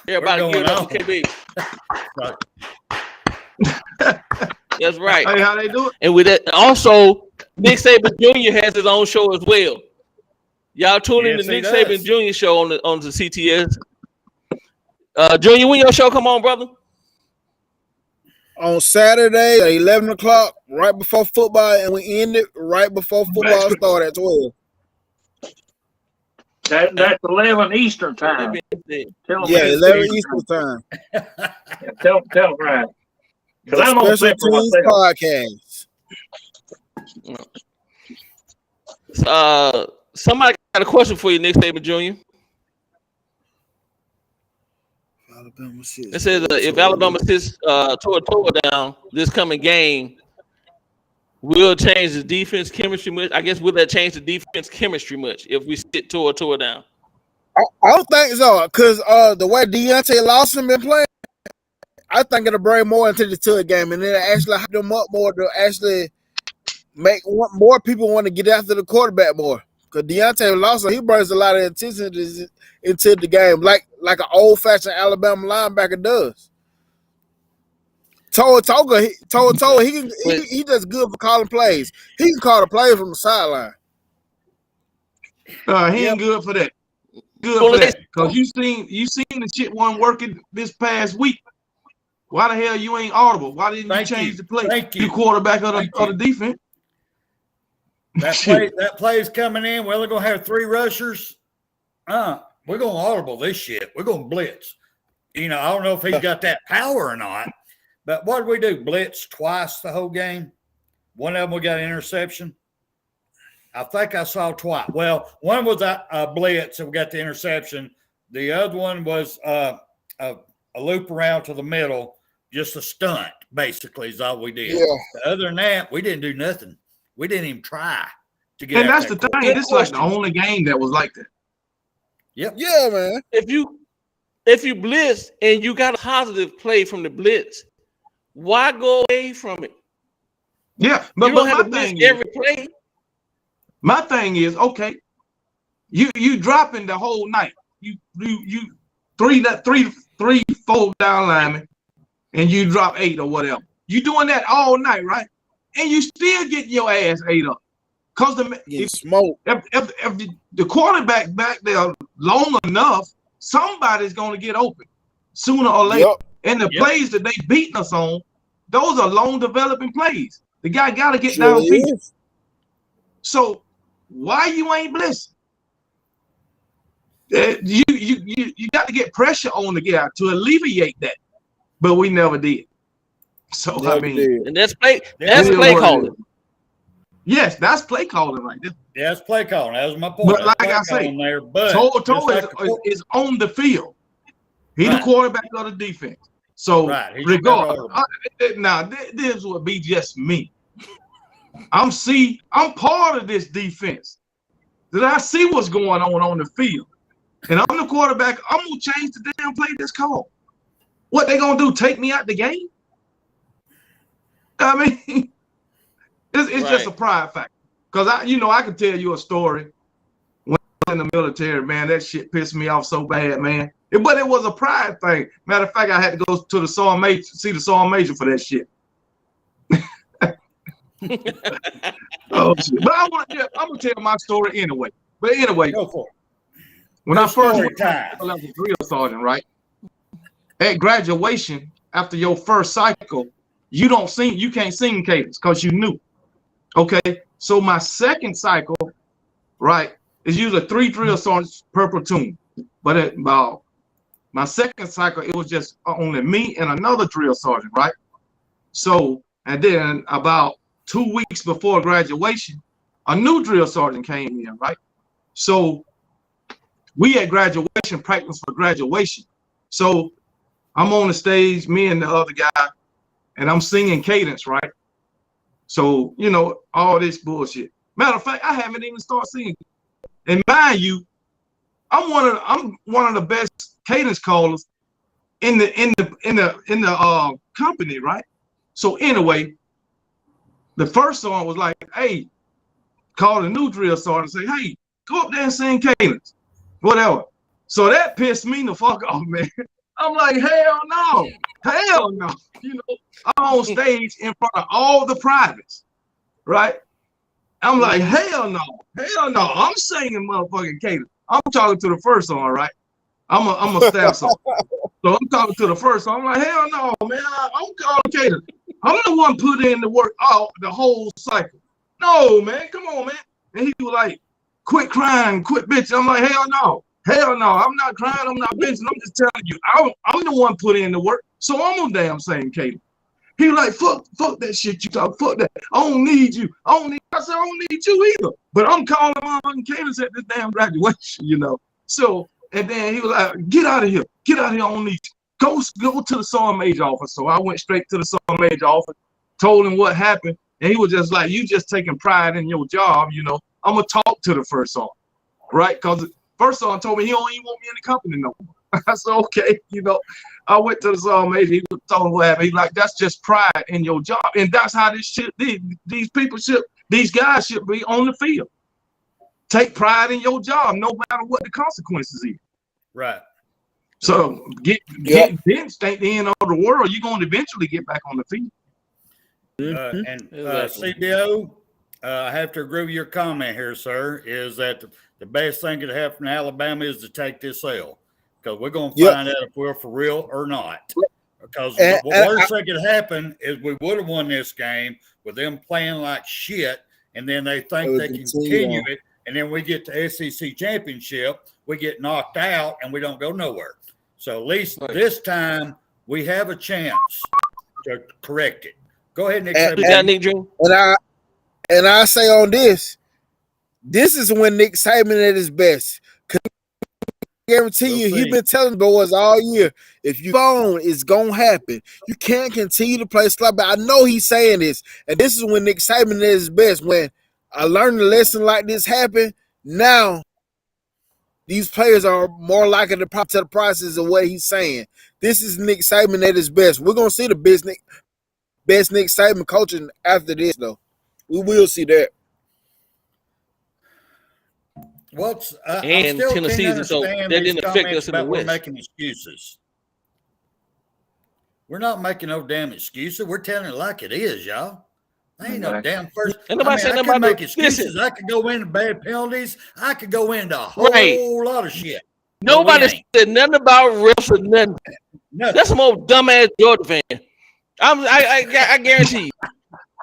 Everybody give it up to KB. That's right. Hey, how they do it? And with that, also, Nick Saban Jr. has his own show as well. Y'all tune in to Nick Saban Jr. show on the CTS. Junior, when your show come on, brother? On Saturday at 11 o'clock, right before football, and we end it right before football starts at 12. That's 11 Eastern time. Yeah, 11 Eastern time. Tell them right. Because I'm on Special Teams podcast. Somebody got a question for you, Nick Saban Jr. Alabama It says if Alabama sits toe down this coming game, will change the defense chemistry much? I guess will that change the defense chemistry much if we sit toe down? I don't think so, because the way Deontay Lawson been playing, I think it'll bring more into the tour game, and it'll actually hype them up more to actually make more people want to get after the quarterback more. Because Deontay Lawson, he brings a lot of intensity into the game, like an old-fashioned Alabama linebacker does. Toga, he just good for calling plays. He can call the plays from the sideline. He ain't good for that. Good for that. Because you seen the shit wasn't working this past week. Why the hell you ain't audible? Why didn't you change the play? You quarterback of the defense. That play's coming in. Well, they're gonna have 3 rushers. We're gonna audible this shit. We're gonna blitz. I don't know if he's got that power or not. But what did we do? Blitz twice the whole game. One of them we got an interception. I think I saw twice. Well, one was a blitz and we got the interception. The other one was a loop around to the middle, just a stunt, basically, is all we did. Yeah. But other than that, we didn't do nothing. We didn't even try to get. And that's the thing. This is like the only game that was like that. Yep. Yeah, man. If you blitz and you got a positive play from the blitz, why go away from it? Yeah, but you don't have to blitz every play. My thing is, okay, you dropping the whole night. You 3, 4 down linemen, and you drop 8 or whatever. You doing that all night, right? And you still get your ass ate up. Cause if the quarterback back there long enough, somebody's gonna get open sooner or later. Yep. And the plays that they beating us on, those are long developing plays. The guy gotta get downfield. So why you ain't blitzing? You got to get pressure on the guy to alleviate that, but we never did. So and that's play calling. Yes, that's play calling right there. Yeah, that's play calling. That was my point. But like I say, Toto is on the field. He's the quarterback of the defense. So regardless, now this would be just me. I'm part of this defense. Did I see what's going on the field? And I'm the quarterback. I'm gonna change the damn play that's called. What they gonna do? Take me out the game? I mean, it's just a pride factor. Cause I can tell you a story. When I was in the military, man, that shit pissed me off so bad, man. But it was a pride thing. Matter of fact, I had to go to the sergeant major, see the sergeant major for that shit. Oh shit! But I'm gonna tell my story anyway. But anyway, go for it. When I first went to a drill sergeant, right? At graduation, after your first cycle, you can't sing cadence because you knew. Okay, so my second cycle, right, is usually 3 drill sergeants per platoon. But at my second cycle, it was just only me and another drill sergeant, right? So, and then about 2 weeks before graduation, a new drill sergeant came in, right? So we had graduation practice for graduation. So I'm on the stage, me and the other guy, and I'm singing cadence, right? So, all this bullshit. Matter of fact, I haven't even started singing. And mind you, I'm one of the best cadence callers in the company, right? So anyway, the first song was like, hey, call the new drill sergeant and say, hey, go up there and sing cadence, whatever. So that pissed me the fuck off, man. I'm like, hell no. I'm on stage in front of all the privates, right? I'm like, hell no. I'm singing motherfucking cadence. I'm talking to the first song, right? I'm a staff song. So I'm talking to the first song. I'm like, hell no, man. I'm calling cadence. I'm the one put in the work the whole cycle. No, man, come on, man. And he was like, quit crying, quit bitching. I'm like, hell no. I'm not crying, I'm not bitching. I'm just telling you, I'm the one put in the work. So I'm on damn same cadence. He was like, fuck that shit you talk, fuck that. I don't need you. I said, I don't need you either. But I'm calling on cadence at this damn graduation, So, and then he was like, get out of here. I don't need you. Go to the sergeant major office. So I went straight to the sergeant major office, told him what happened, and he was just like, "You just taking pride in your job, you know. I'm gonna talk to the first sergeant, right? Because first sergeant told me he don't even want me in the company no more." I said, "Okay, you know." I went to the sergeant major. He was telling what happened. He's like, "That's just pride in your job, and that's how this shit. These people should, these guys should be on the field. Take pride in your job, no matter what the consequences is." Right. So get benched ain't the end of the world. You're going to eventually get back on the field. And CBO, I have to agree with your comment here, sir, is that the best thing that happened in Alabama is to take this L, because we're going to find out if we're for real or not. Because the worst thing that could happen is we would have won this game with them playing like shit, and then they think they can continue it, and then we get to SEC championship, we get knocked out, and we don't go nowhere. So at least this time we have a chance to correct it. Go ahead, Nick. And I say on this is when Nick Saban at his best. I guarantee you, he's been telling the boys all year, if you phone, it's gonna happen. You can't continue to play sloppy. I know he's saying this, and this is when Nick Saban at his best. When I learned a lesson like this happen, now these players are more likely to pop to the process of what he's saying. This is Nick Saban at his best. We're going to see the best Nick Saban coaching after this, though. We will see that. And Tennessee, so that didn't affect us in the West. We're making excuses. We're not making no damn excuses. We're telling it like it is, y'all. Ain't no damn first. I can make excuses. I could go into bad penalties. I could go into a whole lot of shit. Nobody said nothing about refs or nothing. That's some old dumbass Georgia fan. I guarantee you.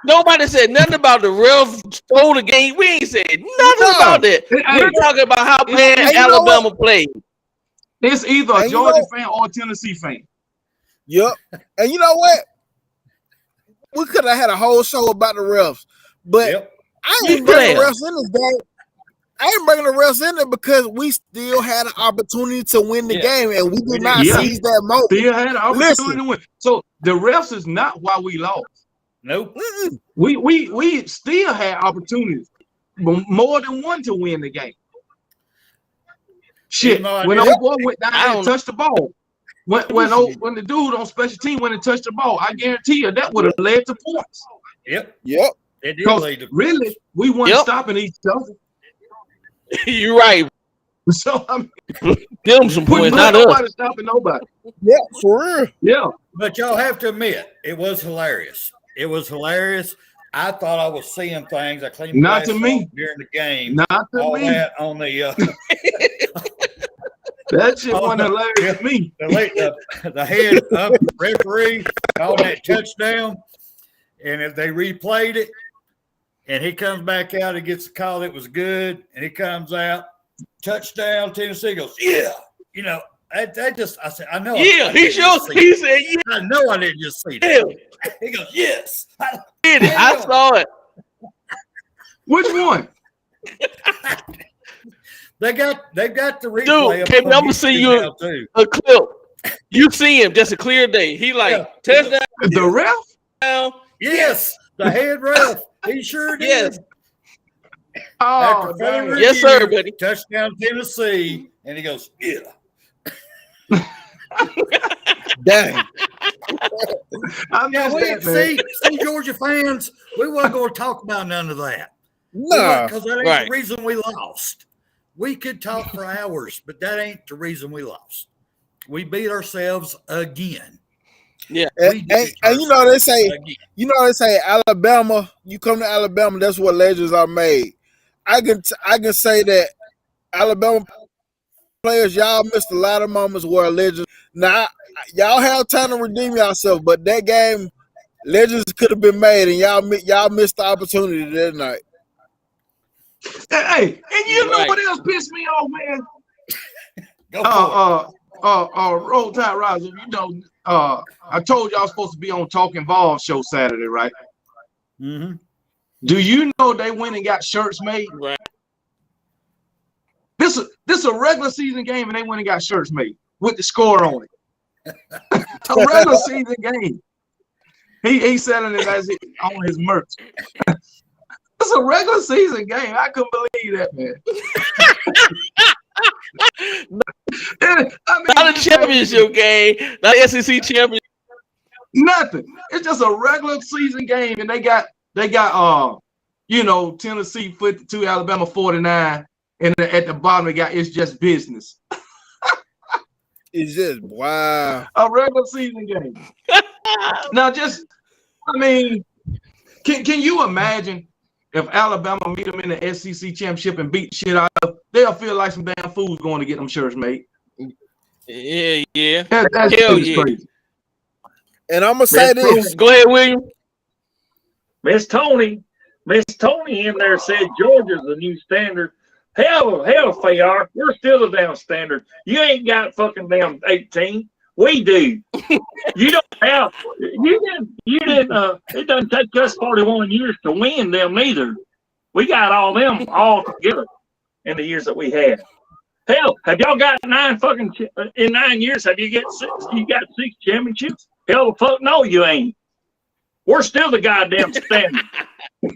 Nobody said nothing about the refs stole the game. We ain't said nothing about that. We're talking about how bad Alabama played. It's either a Georgia fan or a Tennessee fan. Yep. And you know what? We could have had a whole show about the refs, but I ain't bringing the refs in this game. I ain't bringing the refs in there because we still had an opportunity to win the game, and we did not seize that moment. Still had an opportunity to win. So the refs is not why we lost. Nope. We still had opportunities, more than one, to win the game. Shit, when old boy went down and touched the ball. When the dude on special team went and touched the ball, I guarantee you that would have led to points. Yep. It did lead to really, we weren't stopping each other. You're right. So I mean, them some points, not nobody stopping nobody. Yeah, for real. Yeah. But y'all have to admit, it was hilarious. It was hilarious. I thought I was seeing things. I cleaned not to me during the game. Not to all me. That on the that shit wasn't hilarious to me. The head up referee called that touchdown, and if they replayed it, and he comes back out and gets the call that was good, and he comes out, touchdown, Tennessee goes, yeah. You know, I said, I know. Yeah, he said, yeah. I know I didn't just see that. He goes, yes. I saw it. Which one? They got the replay. Dude, I'm gonna see you a clip. You see him just a clear day. He like touchdown. The ref? Yes, the head ref. He sure did. Yes. Oh, yes, sir, buddy. Touchdown, Tennessee, and he goes, yeah. Dang. See, Georgia fans, we weren't going to talk about none of that. No, because that ain't the reason we lost. We could talk for hours, but that ain't the reason we lost. We beat ourselves again. Yeah, and you know they say Alabama. You come to Alabama, that's where legends are made. I can say that Alabama players, y'all missed a lot of moments where legends. Now y'all have time to redeem yourself, but that game, legends could have been made, and y'all missed the opportunity that night. Hey, and you know what else pissed me off, man? Roll Tide Riser. You know, I told y'all supposed to be on Talking Ball show Saturday, right? Mm-hmm. Do you know they went and got shirts made? Right. This is a regular season game, and they went and got shirts made with the score on it. A regular season game. He's selling it as on his merch. It's a regular season game. I couldn't believe that, man. Not a championship game, not SEC championship. Nothing. It's just a regular season game, and they got Tennessee 52, Alabama 49, and at the bottom they got it's just business. It's just wow. A regular season game. Now, can you imagine if Alabama meet them in the SEC championship and beat shit out of them? They'll feel like some damn fools going to get them shirts made. Yeah. That's Hell yeah. crazy. And I'm gonna say this. Go ahead, William. Miss Tony in there said Georgia's the new standard. Hell, Fayar, we're still the damn standard. You ain't got fucking damn 18. We do. You don't have. You didn't. It doesn't take us 41 years to win them neither. We got all them all together in the years that we had. Hell, have y'all got in 9 years? Have you got six? You got 6 championships? Hell, the fuck no, you ain't. We're still the goddamn standard.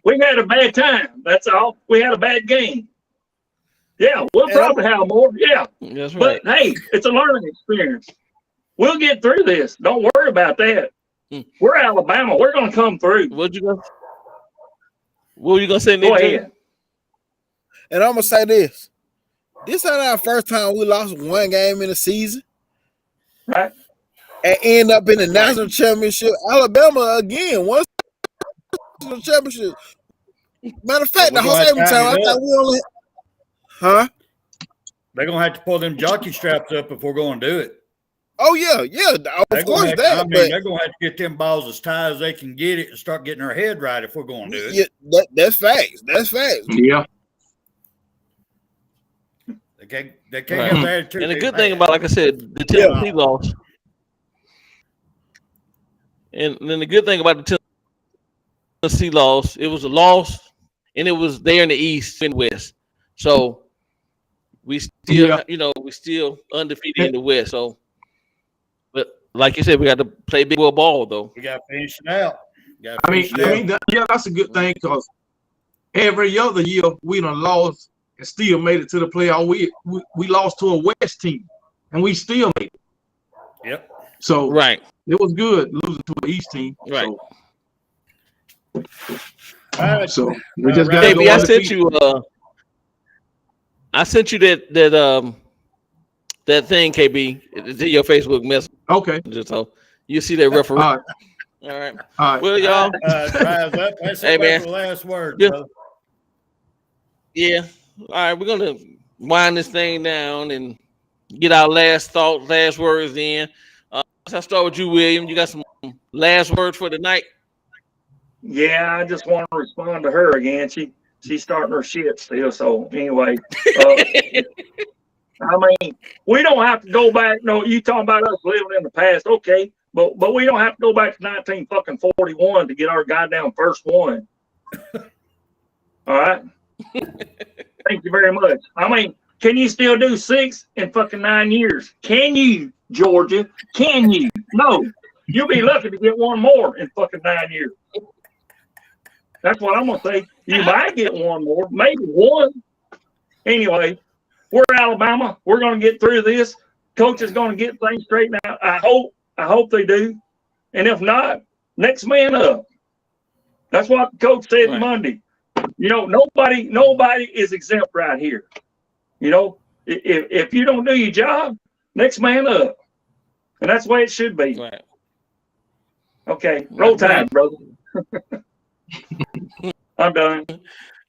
We had a bad time. That's all. We had a bad game. Yeah, we'll probably have more. Yeah, that's right. But hey, it's a learning experience. We'll get through this. Don't worry about that. We're Alabama. We're going to come through. What were you going to say, Nick? Go ahead. And I'm going to say this. This ain't our first time we lost one game in the season. Right. And end up in the national championship. Alabama, again, won the championship. Matter of fact, the whole time I thought we only... Huh? They're going to have to pull them jockey straps up if we're going to do it. Oh, yeah. Of course that. They're going to have to get them balls as tight as they can get it and start getting their head right if we're going to do it. Yeah, that's facts. Yeah. They can't have attitude. And the good thing about, like I said, the Tennessee loss. And then the good thing about the Tennessee loss, it was a loss, and it was there in the East and West. So we still, we still undefeated in the West. So, but like you said, we got to play big boy ball though. We got to finish it out. That's a good thing because every other year we done lost and still made it to the playoff. We lost to a West team and we still made it. Yep. So right, it was good losing to an East team. Right. So we just got to go. I sent you that thing, KB, to your Facebook message. Okay. So you see that referee. All right. Well, y'all. That's hey, man. The last word. Yeah. All right. We're gonna wind this thing down and get our last thoughts, last words in. So I'll start with you, William. You got some last words for the night? Yeah, I just want to respond to her again. She's starting her shit still. So anyway, we don't have to go back. No, you talking about us living in the past, okay? But we don't have to go back to 1941 to get our goddamn first one. All right. Thank you very much. Can you still do 6 in fucking 9 years? Can you, Georgia? Can you? No. You'll be lucky to get one more in fucking 9 years. That's what I'm going to say. You might get one more, maybe one. Anyway, we're Alabama. We're going to get through this. Coach is going to get things straightened out. I hope they do. And if not, next man up. That's what the coach said Monday. Nobody is exempt right here. If you don't do your job, next man up. And that's the way it should be. Right. Okay. Roll time, brother. I'm done.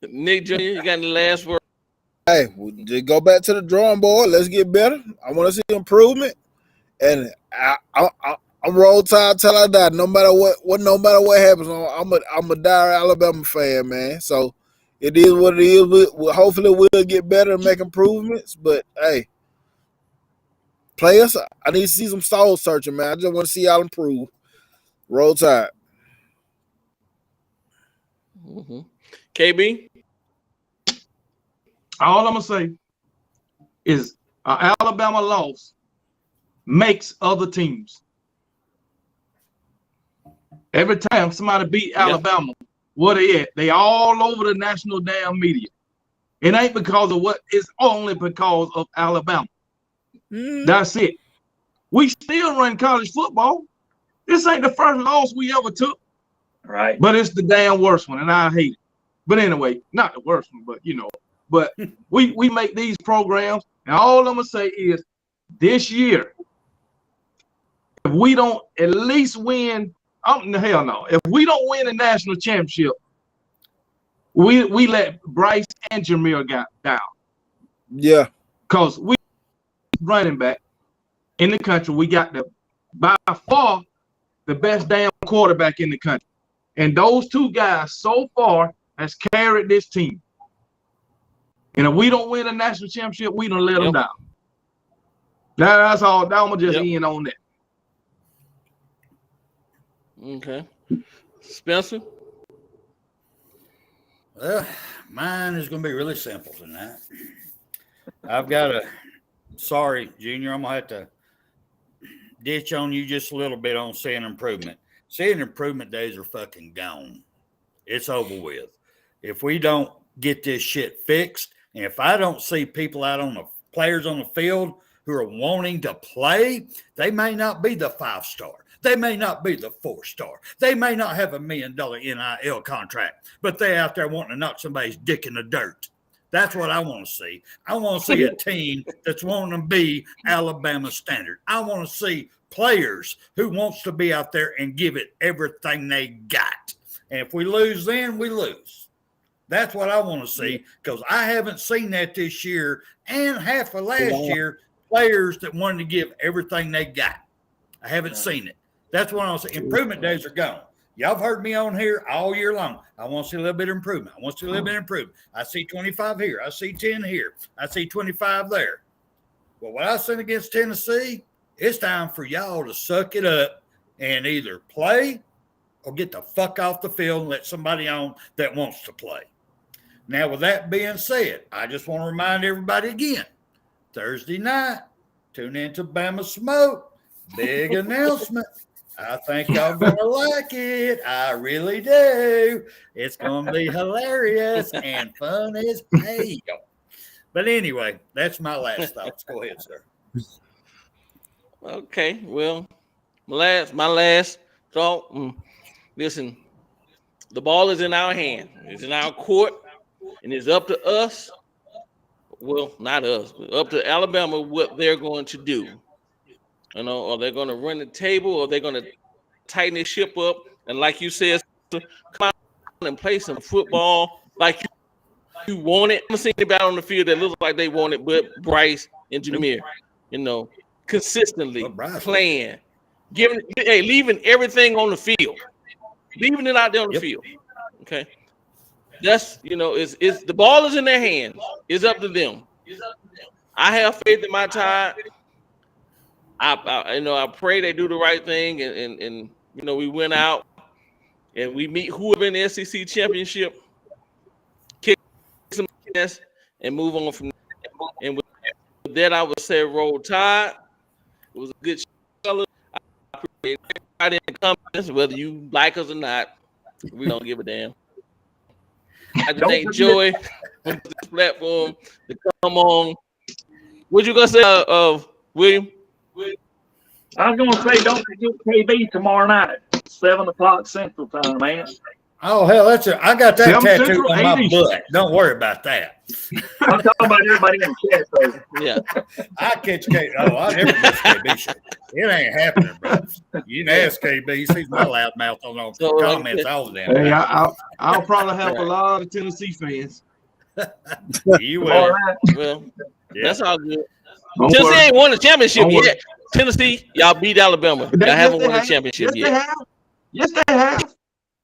Nick Jr., you got any last word? Hey, we'll just go back to the drawing board. Let's get better. I want to see improvement. And I'm roll tide till I die. No matter what happens, I'm a dire Alabama fan, man. So it is what it is. Hopefully we'll get better and make improvements. But hey, players, I need to see some soul searching, man. I just want to see y'all improve. Roll tide. Mm-hmm. KB? All I'm going to say is Alabama loss makes other teams. Every time somebody beat Alabama, what they at? They all over the national damn media. It ain't because of what, it's only because of Alabama. That's it. We still run college football. This ain't the first loss we ever took. Right. But it's the damn worst one, and I hate it. But anyway, not the worst one, but but we make these programs, and all I'm gonna say is this year, if we don't at least win, hell no. If we don't win a national championship, we let Bryce and Jameer got down. Yeah. Because we running back in the country, we got by far the best damn quarterback in the country. And those two guys so far has carried this team. And if we don't win a national championship, we don't let them down. That's all. Now I'm gonna just end on that. Okay. Spencer? Well, mine is going to be really simple tonight. I've got sorry, Junior, I'm going to have to ditch on you just a little bit on seeing improvement. Seeing improvement days are fucking gone. It's over with. If we don't get this shit fixed, and if I don't see people out on the players on the field who are wanting to play, they may not be the 5-star. They may not be the 4-star. They may not have $1 million NIL contract, but they're out there wanting to knock somebody's dick in the dirt. That's what I want to see. I want to see a team that's wanting to be Alabama standard. I want to see players who wants to be out there and give it everything they got. And if we lose, then we lose. That's what I want to see, because I haven't seen that this year and half of last year, players that wanted to give everything they got. I haven't seen it. That's what I want to say. Improvement days are gone. Y'all have heard me on here all year long. I want to see a little bit of improvement. I want to see a little bit of improvement. I see 25 here. I see 10 here. I see 25 there. Well, what I seen against Tennessee, it's time for y'all to suck it up and either play or get the fuck off the field and let somebody on that wants to play. Now, with that being said, I just want to remind everybody again, Thursday night, tune in to Bama Smoke. Big announcement. I think y'all going to like it. I really do. It's going to be hilarious and fun as hell. But anyway, that's my last thoughts. Go ahead, sir. Okay, well, my last thought. Listen, the ball is in our hand. It's in our court, and it's up to us. Well, not us, but up to Alabama what they're going to do. Are they going to run the table, or they're going to tighten this ship up? And like you said, come out and play some football like you want it. I'm seeing anybody on the field that looks like they want it, but Bryce and Jameer, consistently playing, leaving everything on the field, leaving it out there on the field. Okay, that's it's the ball is in their hands. It's up to them. I have faith in my Tide. I pray they do the right thing, and we went out and we meet whoever in the SEC championship, kick some ass, and move on from there. And with that, I would say roll Tide. It was a good show. I appreciate everybody in the comments, whether you like us or not. We don't give a damn. I just thank Joey on this platform to come on. What you gonna say, William? I was gonna say, don't forget KB tomorrow night, 7:00 Central Time, man. Oh hell, I got that tattoo on my butt. Don't worry about that. I'm talking about everybody in the chat, though. Yeah, I catch KB. Oh, I never catch KB shit. It ain't happening, bro. You can ask KB. He sees my loud mouth on those comments all the damn. Hey, I'll probably have a lot of Tennessee fans. You will. Right. Well, that's all good. Tennessee ain't won the championship yet. Tennessee, y'all beat Alabama. Y'all haven't won the championship yet. Yes, they have.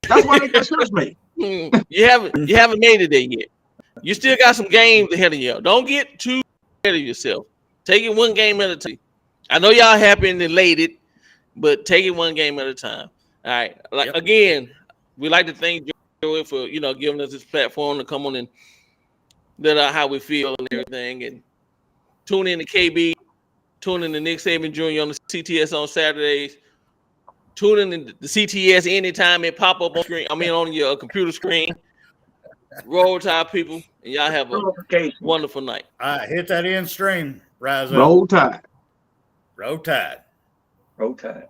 That's why they got shirts made. You haven't made it there yet. You still got some games ahead of you. Don't get too ahead of yourself. Take it one game at a time. I know y'all happy and elated, but take it one game at a time. All right. Again, we like to thank Joey for giving us this platform to come on and let out how we feel and everything, and tune in to KB Tune in to Nick Saban Jr. on the CTS on Saturdays. Tune in to the CTS anytime it pop up on screen. I mean, on your computer screen. Roll Tide, people, and y'all have a wonderful night. All right, hit that end stream. Rise up. Roll Tide. Roll Tide. Roll Tide.